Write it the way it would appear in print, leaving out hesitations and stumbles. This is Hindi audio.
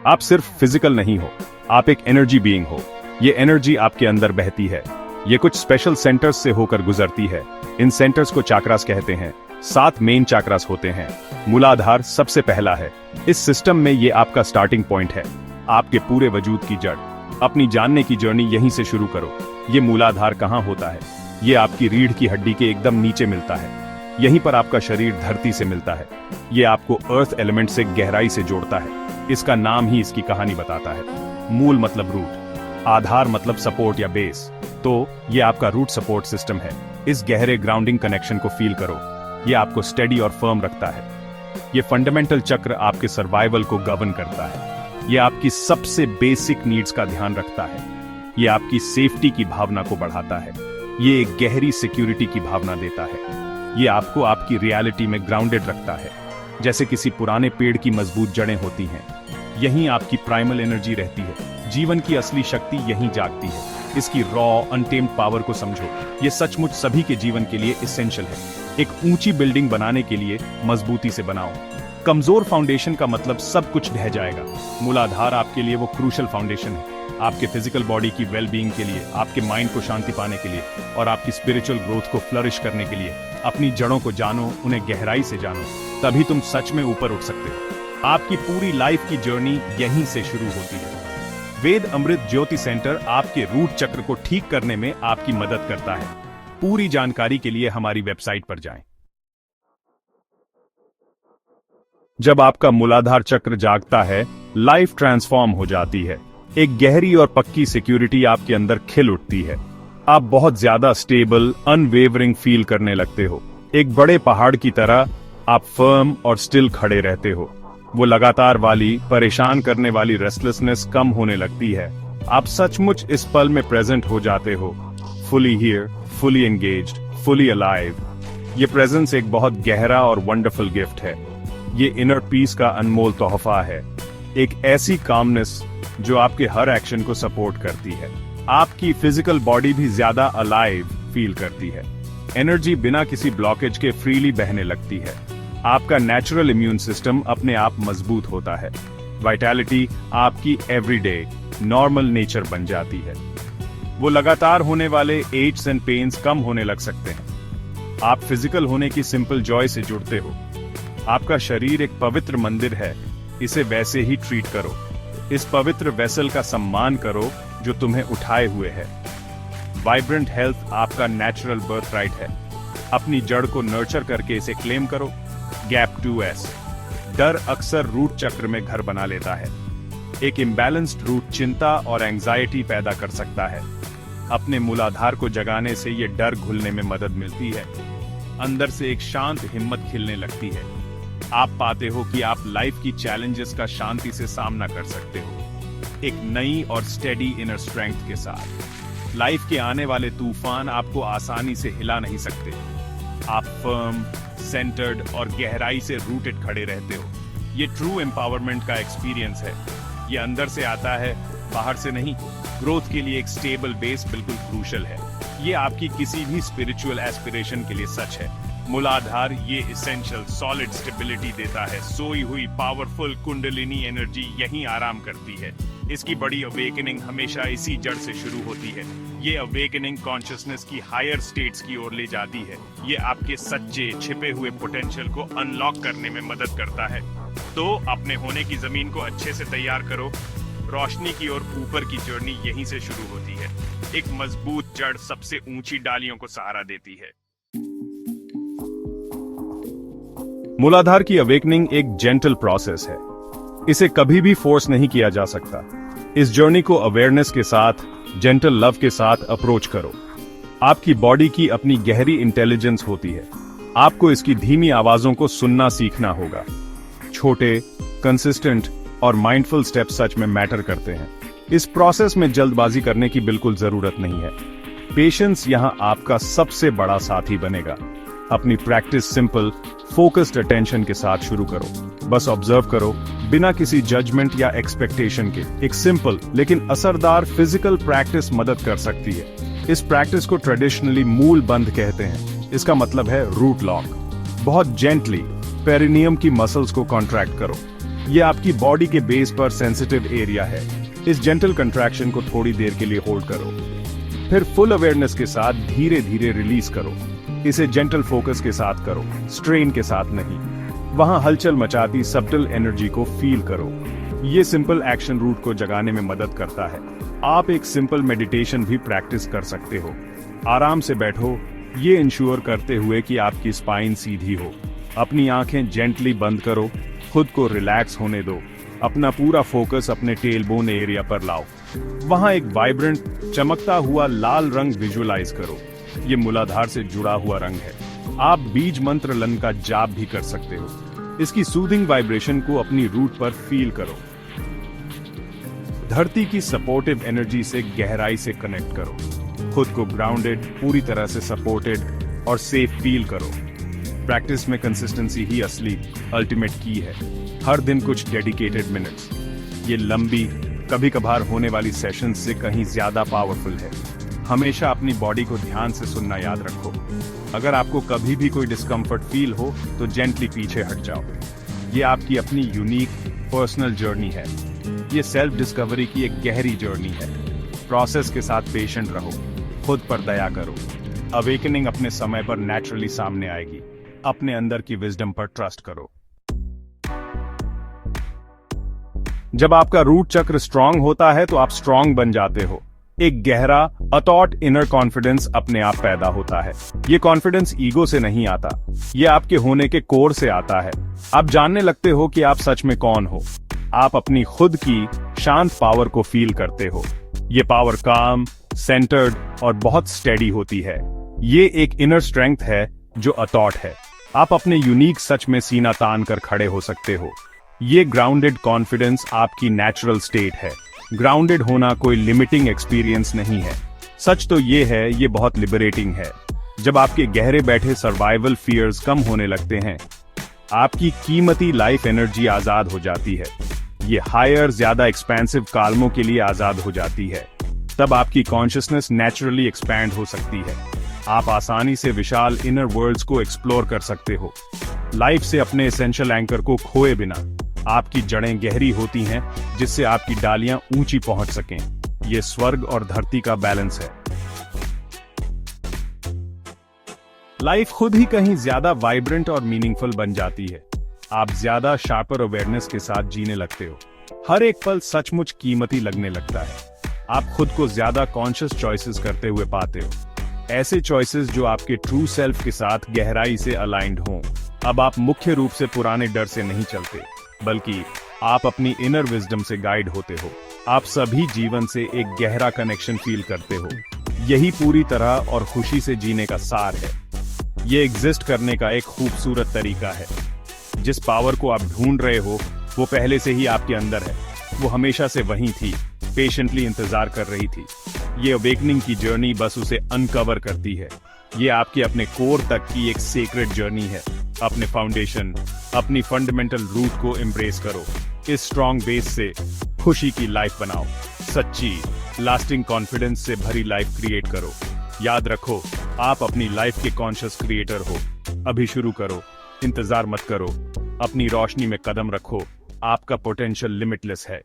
आप सिर्फ फिजिकल नहीं हो, आप एक एनर्जी बीइंग हो। ये एनर्जी आपके अंदर बहती है। ये कुछ स्पेशल सेंटर्स से होकर गुजरती है। इन सेंटर्स को चाक्रास कहते हैं। 7 मेन चाक्रास होते हैं। मूलाधार सबसे पहला है। इस सिस्टम में ये आपका स्टार्टिंग पॉइंट है, आपके पूरे वजूद की जड़। अपनी जानने की जर्नी यहीं से शुरू करो। ये मूलाधार कहाँ होता है? ये आपकी रीढ़ की हड्डी के एकदम नीचे मिलता है। यहीं पर आपका शरीर धरती से मिलता है। ये आपको अर्थ एलिमेंट से गहराई से जोड़ता है। इसका नाम ही इसकी कहानी बताता है। मूल मतलब रूट, आधार मतलब सपोर्ट या बेस। तो ये आपका रूट सपोर्ट सिस्टम है। इस गहरे ग्राउंडिंग कनेक्शन को फील करो। ये आपको स्टेडी और फर्म रखता है। ये फंडामेंटल चक्र आपके सर्वाइवल को गवर्न करता है। ये आपकी सबसे बेसिक नीड्स का ध्यान रखता है। ये आपकी सेफ्टी की भावना को बढ़ाता है। ये एक गहरी सिक्योरिटी की भावना देता है। ये आपको आपकी रियलिटी में ग्राउंडेड रखता है, जैसे किसी पुराने पेड़ की मजबूत जड़ें होती हैं। यहीं आपकी प्राइमल एनर्जी रहती है। जीवन की असली शक्ति यहीं जागती है। इसकी रॉ अनटेम्ड पावर को समझो। ये सचमुच सभी के जीवन के लिए एसेंशियल है। एक ऊंची बिल्डिंग बनाने के लिए मजबूती से बनाओ। कमजोर फाउंडेशन का मतलब सब कुछ ढह जाएगा। मूलाधार आपके लिए वो क्रूशल फाउंडेशन है। आपके फिजिकल बॉडी की वेल बीइंग के लिए, आपके माइंड को शांति पाने के लिए और आपकी स्पिरिचुअल ग्रोथ को फ्लरिश करने के लिए। अपनी जड़ों को जानो, उन्हें गहराई से जानो, तभी तुम सच में ऊपर उठ सकते हो। आपकी पूरी लाइफ की जर्नी यहीं से शुरू होती है। वेद अमृत ज्योति सेंटर आपके रूट चक्र को ठीक करने में आपकी मदद करता है। पूरी जानकारी के लिए हमारी वेबसाइट पर जाएं। जब आपका मूलाधार चक्र जागता है, लाइफ ट्रांसफॉर्म हो जाती है। एक गहरी और पक्की सिक्योरिटी आपके अंदर खिल उठती है। आप बहुत ज्यादा स्टेबल, अनवेवरिंग फील करने लगते हो। एक बड़े पहाड़ की तरह आप फर्म और स्टिल खड़े रहते हो। वो लगातार वाली, परेशान करने वाली रेस्टलेसनेस कम होने लगती है। आप सचमुच इस पल में प्रेजेंट हो जाते हो। Fully here, fully engaged, fully alive. ये प्रेजेंस एक बहुत गहरा और वंडरफुल गिफ्ट है। ये इनर पीस का अनमोल तोहफा है। एक ऐसी कामनेस जो आपके हर एक्शन को सपोर्ट करती है। आपकी फिजिकल बॉडी भी ज्यादा अलाइव फील करती है। एनर्जी बिना किसी ब्लॉकेज के फ्रीली बहने लगती है। आपका नेचुरल इम्यून सिस्टम अपने आप मजबूत होता है। वाइटैलिटी आपकी एवरीडे नॉर्मल नेचर बन जाती है। वो लगातार होने वाले एच्स एंड पेन्स कम होने लग सकते हैं। आप फिजिकल होने की सिंपल जॉय से जुड़ते हो। आपका शरीर एक पवित्र मंदिर है। इसे वैसे ही ट्रीट करो। इस पवित्र वेसल का सम्मान करो जो तुम्हें उठाए हुए है। वाइब्रेंट हेल्थ आपका नेचुरल बर्थ राइट है। अपनी जड़ को नर्चर करके इसे क्लेम करो। Gap 2S। डर अक्सर रूट चक्र में घर बना लेता है। एक इम्बैलेंस्ड रूट चिंता और एंजाइटी पैदा कर सकता है। अपने मूलाधार को जगाने से ये डर घुलने में मदद मिलती है। अंदर से एक शांत हिम्मत खिलने लगती है। आप पाते हो कि आप लाइफ की चैलेंजेस का शांति से सामना कर सकते हो, एक नई और स्टेडी इनर स्ट्रेंथ के साथ। लाइफ के आने वाले तूफान आपको आसानी से हिला नहीं सकते। आप फर्म, सेंटर्ड और गहराई से रूटेड खड़े रहते हो। ये ट्रू एम्पावरमेंट का एक्सपीरियंस है। ये अंदर से आता है, बाहर से नहीं। ग्रोथ के लिए एक स्टेबल बेस बिल्कुल क्रूशल है। ये आपकी किसी भी स्पिरिचुअल एस्पिरेशन के लिए सच है। मूलाधार ये एसेंशियल सॉलिड स्टेबिलिटी देता है। सोई हुई पावरफुल कुंडलिनी एनर्जी यहीं आराम करती है। इसकी बड़ी अवेकनिंग हमेशा इसी जड़ से शुरू होती है। ये अवेकनिंग कॉन्शियसनेस की हायर स्टेट्स की ओर ले जाती है। ये आपके सच्चे छिपे हुए पोटेंशियल को अनलॉक करने में मदद करता है। तो अपने होने की जमीन को अच्छे से तैयार करो। रोशनी की ओर ऊपर की जर्नी यहीं से शुरू होती है। एक मजबूत जड़ सबसे ऊंची डालियों को सहारा देती है। मूलाधार की अवेकनिंग एक जेंटल प्रोसेस है। इसे कभी भी फोर्स नहीं किया जा सकता। इस जर्नी को अवेयरनेस के साथ, जेंटल लव के साथ अप्रोच करो। आपकी बॉडी की अपनी गहरी इंटेलिजेंस होती है। आपको इसकी धीमी आवाजों को सुनना सीखना होगा। छोटे, कंसिस्टेंट और माइंडफुल स्टेप्स सच में मैटर करते हैं। इस प्रोसेस में जल्दबाजी करने की बिल्कुल जरूरत नहीं है। पेशेंस यहां आपका सबसे बड़ा साथी बनेगा। अपनी प्रैक्टिस सिंपल, फोकस्ड अटेंशन के साथ शुरू करो। बस ऑब्जर्व करो, बिना किसी जजमेंट या एक्सपेक्टेशन के। एक सिंपल लेकिन असरदार फिजिकल प्रैक्टिस मदद कर सकती है। इस प्रैक्टिस को ट्रेडिशनली मूल बंध कहते हैं। इसका मतलब है रूट लॉक। बहुत जेंटली पेरिनियम की मसल्स को कॉन्ट्रैक्ट करो। ये आपकी बॉडी के बेस पर सेंसिटिव एरिया है। इस जेंटल कंट्रैक्शन को थोड़ी देर के लिए होल्ड करो, फिर फुल अवेयरनेस के साथ धीरे धीरे रिलीज करो। इसे जेंटल फोकस के साथ करो, स्ट्रेन के साथ नहीं। वहां हलचल मचाती सब्टल एनर्जी को फील करो। ये सिंपल एक्शन रूट को जगाने में मदद करता है। आप एक सिंपल मेडिटेशन भी प्रैक्टिस कर सकते हो। आराम से बैठो, ये इंश्योर करते हुए कि आपकी स्पाइन सीधी हो। अपनी आंखें जेंटली बंद करो, खुद को रिलैक्स होने दो। अपना पूरा फोकस अपने टेलबोन एरिया पर लाओ। वहां एक वाइब्रेंट चमकता हुआ लाल रंग विजुअलाइज करो। ये मूलाधार से जुड़ा हुआ रंग है। आप बीज मंत्र लन का जाप भी कर सकते हो। इसकी सूदिंग वाइब्रेशन को अपनी रूट पर फील करो। धरती की सपोर्टिव एनर्जी से गहराई से कनेक्ट करो। खुद को ग्राउंडेड, पूरी तरह से सपोर्टेड और सेफ फील करो। प्रैक्टिस में कंसिस्टेंसी ही असली अल्टीमेट की है। हर दिन कुछ डेडिकेटेड मिनट्स। ये लंबी, कभी कभार होने वाली सेशंस से कहीं ज्यादा पावरफुल है। हमेशा अपनी बॉडी को ध्यान से सुनना याद रखो। अगर आपको कभी भी कोई डिस्कम्फर्ट फील हो तो जेंटली पीछे हट जाओ। ये आपकी अपनी यूनिक पर्सनल जर्नी है। ये सेल्फ डिस्कवरी की एक गहरी जर्नी है। प्रोसेस के साथ पेशेंट रहो, खुद पर दया करो। अवेकनिंग अपने समय पर नेचुरली सामने आएगी। अपने अंदर की विजडम पर ट्रस्ट करो। जब आपका रूट चक्र स्ट्रांग होता है तो आप स्ट्रांग बन जाते हो। एक गहरा अथॉट इनर कॉन्फिडेंस अपने आप पैदा होता है। ये कॉन्फिडेंस ईगो से नहीं आता, ये आपके होने के कोर से आता है। आप जानने लगते हो कि आप सच में कौन हो। आप अपनी खुद की शांत पावर को फील करते हो। ये पावर काम, सेंटर्ड और बहुत स्टेडी होती है। ये एक इनर स्ट्रेंथ है जो अथॉट है। आप अपने यूनिक सच में सीना तान कर खड़े हो सकते हो। ये ग्राउंडेड कॉन्फिडेंस आपकी नेचुरल स्टेट है। ग्राउंडेड होना कोई लिमिटिंग एक्सपीरियंस नहीं है। सच तो ये है, ये बहुत लिबरेटिंग है। जब आपके गहरे बैठे सर्वाइवल फियर्स कम होने लगते हैं, आपकी कीमती लाइफ एनर्जी आजाद हो जाती है। ये हायर, ज्यादा एक्सपेंसिव कालमों के लिए आजाद हो जाती है। तब आपकी कॉन्शियसनेस नेचुरली एक्सपैंड हो सकती है। आप आसानी से विशाल इनर वर्ल्ड्स को एक्सप्लोर कर सकते हो, लाइफ से अपने एसेंशियल एंकर को खोए बिना। आपकी जड़ें गहरी होती हैं, जिससे आपकी डालियां ऊंची पहुंच सकें। ये स्वर्ग और धरती का बैलेंस है। लाइफ खुद ही कहीं ज्यादा वाइब्रेंट और मीनिंगफुल बन जाती है। आप ज्यादा शार्पर अवेयरनेस के साथ जीने लगते हो। हर एक पल सचमुच कीमती लगने लगता है। आप खुद को ज्यादा कॉन्शियस चॉइसेस करते हुए पाते हो। ऐसे चॉइसेस जो आपके ट्रू सेल्फ के साथ गहराई से अलाइंड हों। अब आप मुख्य रूप से पुराने डर से नहीं चलते, बल्कि आप अपनी इनर विजडम से गाइड होते हो। आप सभी जीवन से एक गहरा कनेक्शन फील करते हो। यही पूरी तरह और खुशी से जीने का सार है। ये एग्जिस्ट करने का एक खूबसूरत तरीका है। जिस पावर को आप ढूंढ रहे हो वो पहले से ही आपके अंदर है। वो हमेशा से वहीं थी, पेशेंटली इंतजार कर रही थी। ये अवेकनिंग की जर्नी बस उसे अनकवर करती है। ये आपके अपने कोर तक की एक सीक्रेट जर्नी है। अपने फाउंडेशन, अपनी फंडामेंटल रूट को एम्ब्रेस करो। इस स्ट्रॉन्ग बेस से खुशी की लाइफ बनाओ। सच्ची, लास्टिंग कॉन्फिडेंस से भरी लाइफ क्रिएट करो। याद रखो, आप अपनी लाइफ के कॉन्शियस क्रिएटर हो। अभी शुरू करो, इंतजार मत करो। अपनी रोशनी में कदम रखो। आपका पोटेंशियल लिमिटलेस है।